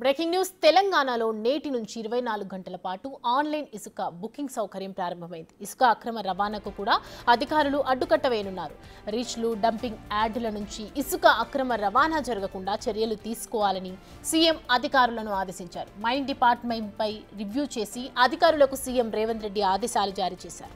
Breaking news తెలంగాణలో నేటి నుంచి 24 గంటల పాటు ఆన్లైన్ ఇసుక బుకింగ్ సౌకర్యం ప్రారంభమైంది. ఇసుక అక్రమ రవాణాకు కూడా అధికారులు అడ్డుకట్ట వేయనున్నారు. రీచ్లు, డంపింగ్ యార్డుల నుంచి ఇసుక అక్రమ రవాణా జరగకుండా చర్యలు తీసుకోవాలని సీఎం అధికారులను ఆదేశించారు. మైనింగ్ డిపార్ట్మెంట్పై రివ్యూ చేసి అధికారులకు సీఎం రేవంత్ రెడ్డి ఆదేశాలు జారీ చేశారు.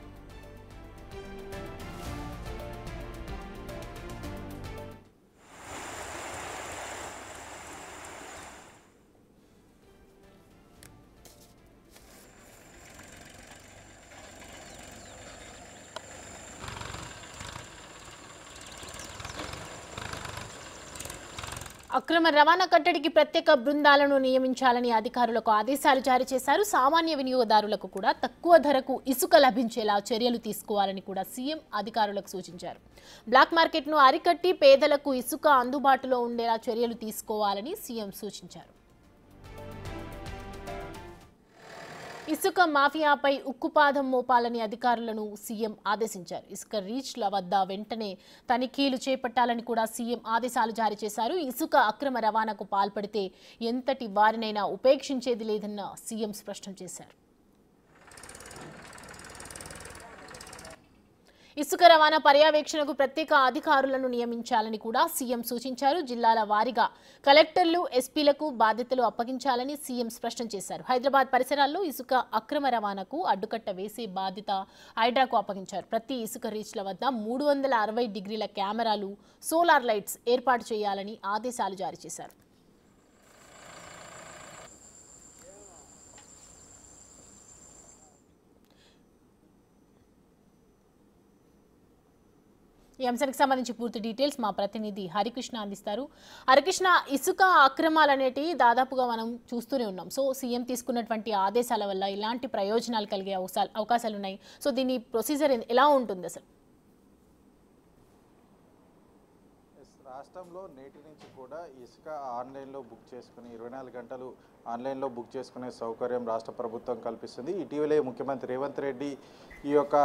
అక్రమ రవాణా కట్టడికి ప్రత్యేక బృందాలను నియమించాలని అధికారులకు ఆదేశాలు జారీ చేశారు. సామాన్య వినియోగదారులకు కూడా తక్కువ ధరకు ఇసుక లభించేలా చర్యలు తీసుకోవాలని కూడా సీఎం అధికారులకు సూచించారు. బ్లాక్ మార్కెట్ను అరికట్టి పేదలకు ఇసుక అందుబాటులో ఉండేలా చర్యలు తీసుకోవాలని సీఎం సూచించారు. ఇసుక మాఫియాపై ఉక్కుపాదం మోపాలని అధికారులను సీఎం ఆదేశించారు. ఇసుక రీచ్ల వద్ద వెంటనే తనిఖీలు చేపట్టాలని కూడా సీఎం ఆదేశాలు జారీ చేశారు. ఇసుక అక్రమ రవాణాకు పాల్పడితే ఎంతటి వారినైనా ఉపేక్షించేది లేదన్న సీఎం స్పష్టం చేశారు. ఇసుక రవాణా పర్యవేక్షణకు ప్రత్యేక అధికారులను నియమించాలని కూడా సీఎం సూచించారు. జిల్లాల వారీగా కలెక్టర్లు, ఎస్పీలకు బాధ్యతలు అప్పగించాలని సీఎం స్పష్టం చేశారు. హైదరాబాద్ పరిసరాల్లో ఇసుక అక్రమ రవాణాకు అడ్డుకట్ట వేసే బాధ్యత హైడ్రాకు అప్పగించారు. ప్రతి ఇసుక రీచ్ల వద్ద 360 డిగ్రీల కెమెరాలు, సోలార్ లైట్స్ ఏర్పాటు చేయాలని ఆదేశాలు జారీ చేశారు. ఈ అంశానికి సంబంధించి పూర్తి డీటెయిల్స్ మా ప్రతినిధి హరికృష్ణ అందిస్తారు. హరికృష్ణ, ఇసుక అక్రమాలు అనేటివి దాదాపుగా మనం చూస్తూనే ఉన్నాం. సో సీఎం తీసుకున్నటువంటి ఆదేశాల వల్ల ఇలాంటి ప్రయోజనాలు కలిగే అవకాశాలు ఉన్నాయి. సో దీని ప్రొసీజర్ ఎలా ఉంటుంది అసలు? రాష్ట్రంలో నేటి నుంచి కూడా ఇసుక ఆన్లైన్లో బుక్ చేసుకుని 24 గంటలు ఆన్లైన్లో బుక్ చేసుకునే సౌకర్యం రాష్ట్ర ప్రభుత్వం కల్పిస్తుంది. ఇటీవలే ముఖ్యమంత్రి రేవంత్ రెడ్డి ఈ యొక్క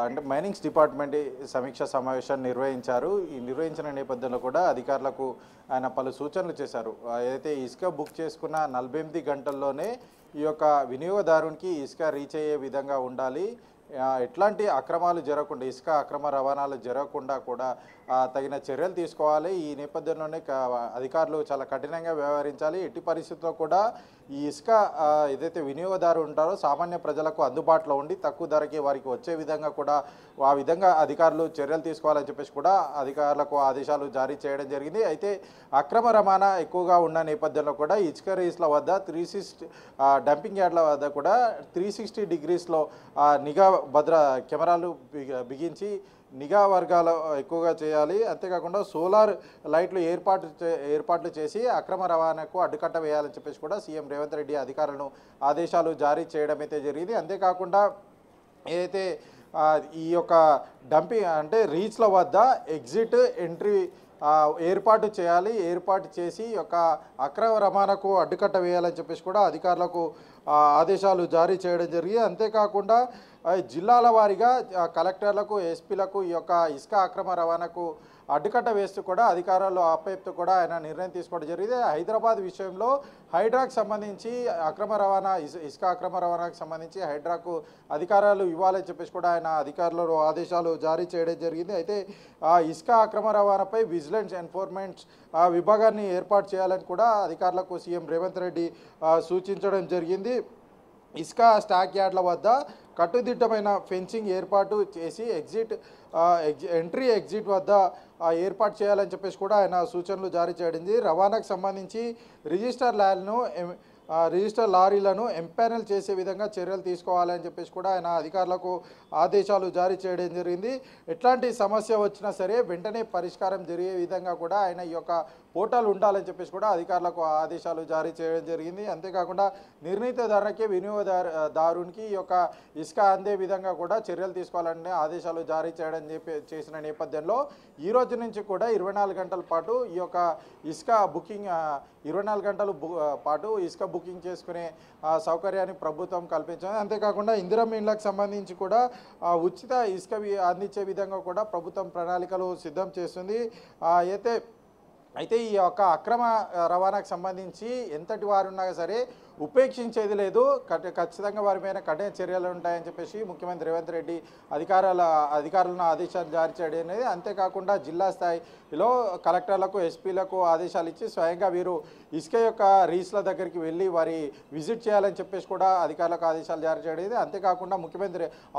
అంటే మైనింగ్స్ డిపార్ట్మెంట్ సమీక్ష సమావేశాన్ని నిర్వహించారు. ఈ నిర్వహించిన నేపథ్యంలో కూడా అధికారులకు ఆయన పలు సూచనలు చేశారు. ఏదైతే ఇసుక బుక్ చేసుకున్న 48 గంటల్లోనే ఈ యొక్క వినియోగదారునికి ఇసుక రీచ్ అయ్యే విధంగా ఉండాలి. ఎట్లాంటి అక్రమాలు జరగకుండా, ఇసుక అక్రమ రవాణాలు జరగకుండా కూడా తగిన చర్యలు తీసుకోవాలి. ఈ నేపథ్యంలోనే అధికారులు చాలా కఠినంగా వ్యవహరించాలి. ఎట్టి పరిస్థితుల్లో కూడా ఈ ఇసుక ఏదైతే వినియోగదారు ఉంటారో సామాన్య ప్రజలకు అందుబాటులో ఉండి తక్కువ ధరకే వారికి వచ్చే విధంగా కూడా ఆ విధంగా అధికారులు చర్యలు తీసుకోవాలని చెప్పేసి కూడా అధికారులకు ఆదేశాలు జారీ చేయడం జరిగింది. అయితే అక్రమ రవాణా ఎక్కువగా ఉన్న నేపథ్యంలో కూడా ఇసుక రీచ్ల వద్ద 360 డంపింగ్ యార్డ్ల వద్ద కూడా 360 డిగ్రీస్లో నిఘా భద్ర కెమెరాలు బిగించి నిఘా వర్గాలు ఎక్కువగా చేయాలి. అంతేకాకుండా సోలార్ లైట్లు ఏర్పాట్లు చేసి అక్రమ రవాణాకు అడ్డుకట్ట వేయాలని చెప్పేసి కూడా సీఎం రేవంత్ రెడ్డి అధికారులను ఆదేశాలు జారీ చేయడం అయితే జరిగింది. అంతేకాకుండా ఏదైతే ఈ యొక్క డంపింగ్ అంటే రీచ్ల వద్ద ఎగ్జిట్, ఎంట్రీ ఏర్పాటు చేయాలి. ఏర్పాటు చేసి యొక్క అక్రమ రవాణాకు అడ్డుకట్ట వేయాలని చెప్పేసి కూడా అధికారులకు ఆదేశాలు జారీ చేయడం జరిగింది. అంతేకాకుండా జిల్లాల వారీగా కలెక్టర్లకు, ఎస్పీలకు ఈ యొక్క ఇసుక అక్రమ రవాణాకు అడ్డుకట్ట వేస్తూ కూడా అధికారులు అప్పచెప్తూ కూడా ఆయన నిర్ణయం తీసుకోవడం జరిగింది. హైదరాబాద్ విషయంలో హైడ్రాకు సంబంధించి ఇసుక అక్రమ రవాణాకు సంబంధించి హైడ్రాకు అధికారాలు ఇవ్వాలని చెప్పేసి కూడా ఆయన అధికారులు ఆదేశాలు జారీ చేయడం జరిగింది. అయితే ఇసుక అక్రమ రవాణాపై విజిలెన్స్ ఎన్ఫోర్స్మెంట్ విభాగాన్ని ఏర్పాటు చేయాలని కూడా అధికారులకు సీఎం రేవంత్ రెడ్డి సూచించడం జరిగింది. ఇసుక స్టాక్ యార్డ్ల వద్ద కట్టుదిట్టమైన ఫెన్సింగ్ ఏర్పాటు చేసి ఎంట్రీ ఎగ్జిట్ వద్ద ఏర్పాటు చేయాలని చెప్పేసి కూడా ఆయన సూచనలు జారీ చేయడింది. రవాణాకు సంబంధించి రిజిస్టర్ లారీలను ఎంపానల్ చేసే విధంగా చర్యలు తీసుకోవాలని చెప్పేసి కూడా ఆయన అధికారులకు ఆదేశాలు జారీ చేయడం జరిగింది. ఎట్లాంటి సమస్య వచ్చినా సరే వెంటనే పరిష్కారం జరిగే విధంగా కూడా ఆయన ఈ యొక్క పోర్టల్ ఉండాలని చెప్పేసి కూడా అధికారులకు ఆదేశాలు జారీ చేయడం జరిగింది. అంతేకాకుండా నిర్ణీత ధరకే వినియోగదారునికి ఈ యొక్క ఇసుక అందే విధంగా కూడా చర్యలు తీసుకోవాలని ఆదేశాలు జారీ చేసిన నేపథ్యంలో ఈ రోజు నుంచి కూడా 24 గంటల పాటు ఈ యొక్క ఇసుక బుకింగ్ 24 గంటల పాటు ఇసుక బుకింగ్ చేసుకునే సౌకర్యాన్ని ప్రభుత్వం కల్పించింది. అంతేకాకుండా ఇందిరమ్మ ఇళ్లకు సంబంధించి కూడా ఉచిత ఇసుక అందించే విధంగా కూడా ప్రభుత్వం ప్రణాళికలు సిద్ధం చేస్తుంది. అయితే అయితే ఈ యొక్క అక్రమ రవాణాకు సంబంధించి ఎంతటి వారు ఉన్నా సరే ఉపేక్షించేది లేదు, ఖచ్చితంగా వారి మీద కఠిన చర్యలు ఉంటాయని చెప్పేసి ముఖ్యమంత్రి రేవంత్ రెడ్డి అధికారులను ఆదేశాలు జారీ చేయడం అనేది. అంతేకాకుండా జిల్లా స్థాయిలో కలెక్టర్లకు ఎస్పీలకు ఆదేశాలు ఇచ్చి స్వయంగా వీరు ఇసుక యొక్క రీచ్ల దగ్గరికి వెళ్ళి వారి విజిట్ చేయాలని చెప్పేసి కూడా అధికారులకు ఆదేశాలు జారీ చేయడం. అంతేకాకుండా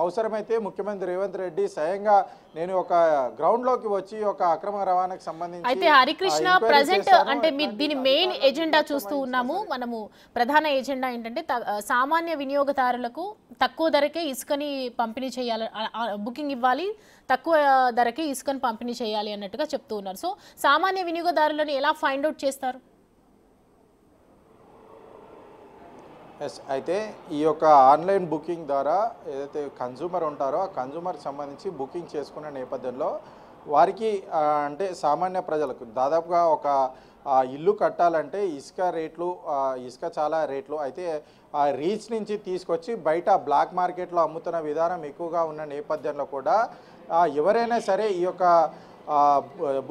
అవసరమైతే ముఖ్యమంత్రి రేవంత్ రెడ్డి స్వయంగా నేను ఒక గ్రౌండ్లోకి వచ్చి ఒక అక్రమ రవాణాకు సంబంధించి అయితే హరికృష్ణ ప్రజెంట్ అంటే మీరు దీని మెయిన్ ఎజెండా చూస్తూ ఉన్నాము. మనము ప్రధాన ఎజెండా ఏంటంటే సామాన్య వినియోగదారులకు తక్కువ ధరకే ఇసుకని పంపిణీ చేయాలి, బుకింగ్ ఇవ్వాలి, తక్కువ ధరకే ఇసుకని పంపిణీ చేయాలి అన్నట్టుగా చెప్తూ ఉన్నారు. సో సామాన్య వినియోగదారులను ఎలా ఫైండ్ అవుట్ చేస్తారు? అయితే ఈ యొక్క ఆన్లైన్ బుకింగ్ ద్వారా ఏదైతే కన్జ్యూమర్ ఉంటారో ఆ కన్జ్యూమర్కి సంబంధించి బుకింగ్ చేసుకునే నేపథ్యంలో వారికి అంటే సామాన్య ప్రజలకు దాదాపుగా ఒక ఇల్లు కట్టాలంటే ఇసుక చాలా రేట్లు అయితే ఆ రీచ్ నుంచి తీసుకొచ్చి బయట బ్లాక్ మార్కెట్లో అమ్ముతున్న విధానం ఎక్కువగా ఉన్న నేపథ్యంలో కూడా ఎవరైనా సరే ఈ యొక్క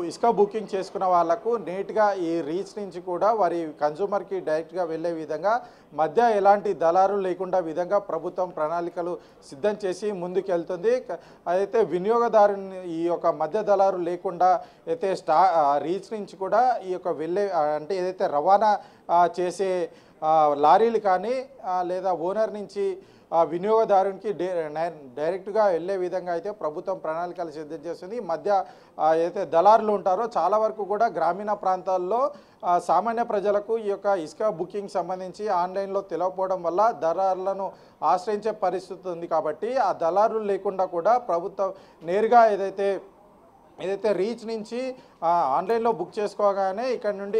ఇసుక బుకింగ్ చేసుకున్న వాళ్లకు నీట్గా ఈ రీచ్ నుంచి కూడా వారి కన్జ్యూమర్కి డైరెక్ట్గా వెళ్ళే విధంగా మధ్య ఎలాంటి దళారులు లేకుండా విధంగా ప్రభుత్వం ప్రణాళికలు సిద్ధం చేసి ముందుకెళ్తుంది. అయితే వినియోగదారుని ఈ యొక్క మధ్య దళారు లేకుండా అయితే రీచ్ నుంచి కూడా ఈ యొక్క వెళ్ళే అంటే ఏదైతే రవాణా చేసే లారీలు కానీ లేదా ఓనర్ నుంచి వినియోగదారునికి డైరెక్ట్గా వెళ్ళే విధంగా అయితే ప్రభుత్వం ప్రణాళికలు సిద్ధం చేస్తుంది. మధ్య అయితే దళారులు ఉంటారో చాలా వరకు కూడా గ్రామీణ ప్రాంతాల్లో సామాన్య ప్రజలకు ఈ యొక్క ఇసుక బుకింగ్ సంబంధించి ఆన్లైన్లో తెలియకపోవడం వల్ల దళారులను ఆశ్రయించే పరిస్థితి ఉంది. కాబట్టి ఆ దళారులు లేకుండా కూడా ప్రభుత్వం నేరుగా ఏదైతే రీచ్ నుంచి ఆన్లైన్లో బుక్ చేసుకోగానే ఇక్కడ నుండి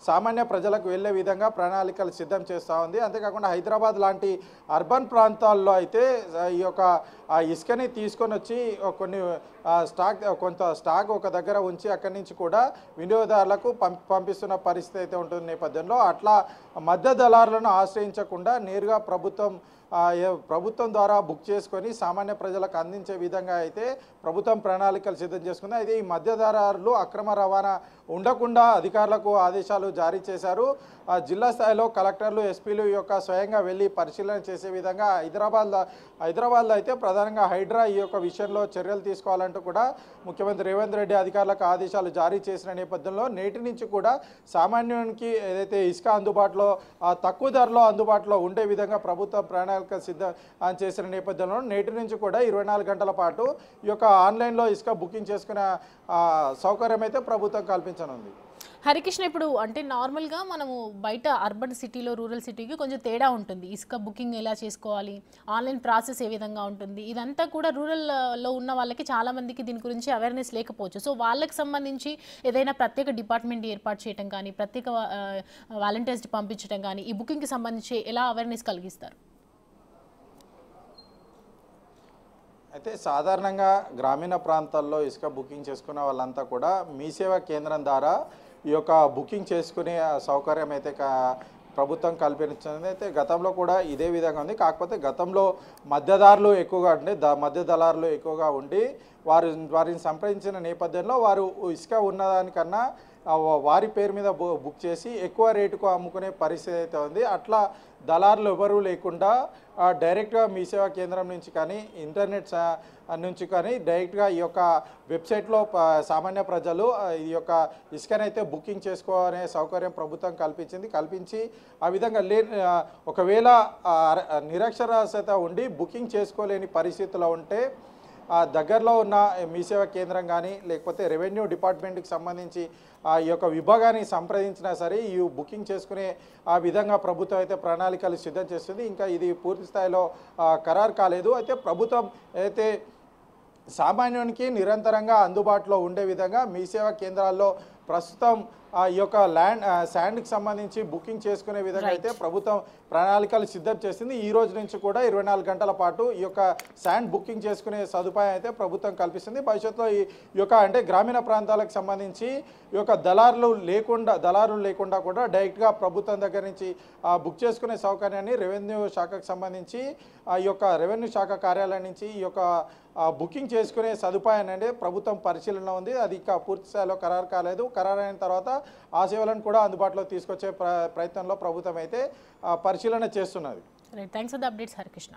సామాన్య ప్రజలకు వెళ్ళే విధంగా ప్రణాళికలు సిద్ధం చేస్తూ ఉంది. అంతేకాకుండా హైదరాబాద్ లాంటి అర్బన్ ప్రాంతాల్లో అయితే ఈ యొక్క ఇసుకని తీసుకొని వచ్చి కొంత స్టాక్ ఒక దగ్గర ఉంచి అక్కడి నుంచి కూడా వినియోగదారులకు పంపిస్తున్న పరిస్థితి అయితే ఉంటుంది. నేపథ్యంలో అట్లా మధ్య దళారులను ఆశ్రయించకుండా నేరుగా ప్రభుత్వం ద్వారా బుక్ చేసుకొని సామాన్య ప్రజలకు అందించే విధంగా అయితే ప్రభుత్వం ప్రణాళికలు సిద్ధం చేసుకుంది. అయితే ఈ మధ్యదళారులు అక్రమ రవాణా ఉండకుండా అధికారులకు ఆదేశాలు జారీ చేశారు. జిల్లా స్థాయిలో కలెక్టర్లు ఎస్పీలు ఈ యొక్క స్వయంగా వెళ్ళి పరిశీలన చేసే విధంగా హైదరాబాద్లో అయితే ప్రధానంగా హైడ్రా ఈ యొక్క విషయంలో చర్యలు తీసుకోవాలంటూ కూడా ముఖ్యమంత్రి రేవంత్ రెడ్డి అధికారులకు ఆదేశాలు జారీ చేసిన నేపథ్యంలో నేటి నుంచి కూడా సామాన్యునికి ఏదైతే ఇసుక అందుబాటులో తక్కువ ధరలో అందుబాటులో ఉండే విధంగా ప్రభుత్వం ప్రణాళిక సిద్ధం చేసిన నేపథ్యంలో నేటి నుంచి కూడా 24 గంటల పాటు ఈ యొక్క ఆన్లైన్లో ఇసుక బుకింగ్ చేసుకునే సౌకర్యం అయితే ప్రభుత్వం కల్పించనుంది. హరికృష్ణ, ఇప్పుడు అంటే నార్మల్గా మనము బయట అర్బన్ సిటీలో రూరల్ సిటీకి కొంచెం తేడా ఉంటుంది. ఇసుక బుకింగ్ ఎలా చేసుకోవాలి, ఆన్లైన్ ప్రాసెస్ ఏ విధంగా ఉంటుంది, ఇదంతా కూడా రూరల్లో ఉన్న వాళ్ళకి చాలామందికి దీని గురించి అవేర్నెస్ లేకపోవచ్చు. సో వాళ్ళకి సంబంధించి ఏదైనా ప్రత్యేక డిపార్ట్మెంట్ ఏర్పాటు చేయడం కానీ, ప్రత్యేక వాలంటీర్స్ పంపించడం కానీ, ఈ బుకింగ్కి సంబంధించి ఎలా అవేర్నెస్ కలిగిస్తారు? అయితే సాధారణంగా గ్రామీణ ప్రాంతాల్లో ఇసుక బుకింగ్ చేసుకున్న వాళ్ళంతా కూడా మీ సేవా కేంద్రం ద్వారా ఈ యొక్క బుకింగ్ చేసుకునే సౌకర్యం అయితే ప్రభుత్వం కల్పించింది. అయితే గతంలో కూడా ఇదే విధంగా ఉంది. కాకపోతే గతంలో మధ్యదారులు ఎక్కువగా ఉండి మధ్య దళారులు ఎక్కువగా ఉండి వారిని సంప్రదించిన నేపథ్యంలో వారు ఇసుక ఉన్నదానికన్నా వారి పేరు మీద బుక్ చేసి ఎక్కువ రేటుకు అమ్ముకునే పరిస్థితి అయితే ఉంది. అట్లా దళారులు ఎవరూ లేకుండా డైరెక్ట్గా మీ సేవా కేంద్రం నుంచి కానీ ఇంటర్నెట్ నుంచి కానీ డైరెక్ట్గా ఈ యొక్క వెబ్సైట్లో సామాన్య ప్రజలు ఈ యొక్క ఇసుకనైతే బుకింగ్ చేసుకోనే సౌకర్యం ప్రభుత్వం కల్పించి ఆ విధంగా ఒకవేళ నిరక్షరాస్యత ఉండి బుకింగ్ చేసుకోలేని పరిస్థితిలో ఉంటే దగ్గరలో ఉన్న మీ సేవా కేంద్రం కానీ లేకపోతే రెవెన్యూ డిపార్ట్మెంట్కి సంబంధించి ఈ యొక్క విభాగాన్ని సంప్రదించినా సరే ఈ బుకింగ్ చేసుకునే ఆ విధంగా ప్రభుత్వం అయితే ప్రణాళికలు సిద్ధం చేస్తుంది. ఇంకా ఇది పూర్తి స్థాయిలో ఖరారు కాలేదు. అయితే ప్రభుత్వం అయితే సామాన్యునికి నిరంతరంగా అందుబాటులో ఉండే విధంగా మీ సేవా కేంద్రాల్లో ప్రస్తుతం ఈ యొక్క శాండ్కి సంబంధించి బుకింగ్ చేసుకునే విధంగా అయితే ప్రభుత్వం ప్రణాళికలు సిద్ధం చేసింది. ఈ రోజు నుంచి కూడా 24 గంటల పాటు ఈ యొక్క శాండ్ బుకింగ్ చేసుకునే సదుపాయం అయితే ప్రభుత్వం కల్పిస్తుంది. భవిష్యత్తులో ఈ యొక్క అంటే గ్రామీణ ప్రాంతాలకు సంబంధించి ఈ యొక్క దళారులు లేకుండా కూడా డైరెక్ట్గా ప్రభుత్వం దగ్గర నుంచి బుక్ చేసుకునే సౌకర్యాన్ని రెవెన్యూ శాఖకు సంబంధించి ఈ యొక్క రెవెన్యూ శాఖ కార్యాలయం నుంచి ఈ యొక్క బుకింగ్ చేసుకునే సదుపాయాన్ని అంటే ప్రభుత్వం పరిశీలన ఉంది. అది ఇంకా పూర్తి స్థాయిలో ఖరారు కాలేదు. ఖరారు అయిన తర్వాత ఆ సేవలను కూడా అందుబాటులో తీసుకొచ్చే ప్రయత్నంలో ప్రభుత్వం అయితే పరిశీలన చేస్తున్నది. Right, thanks for the updates Harikrishna.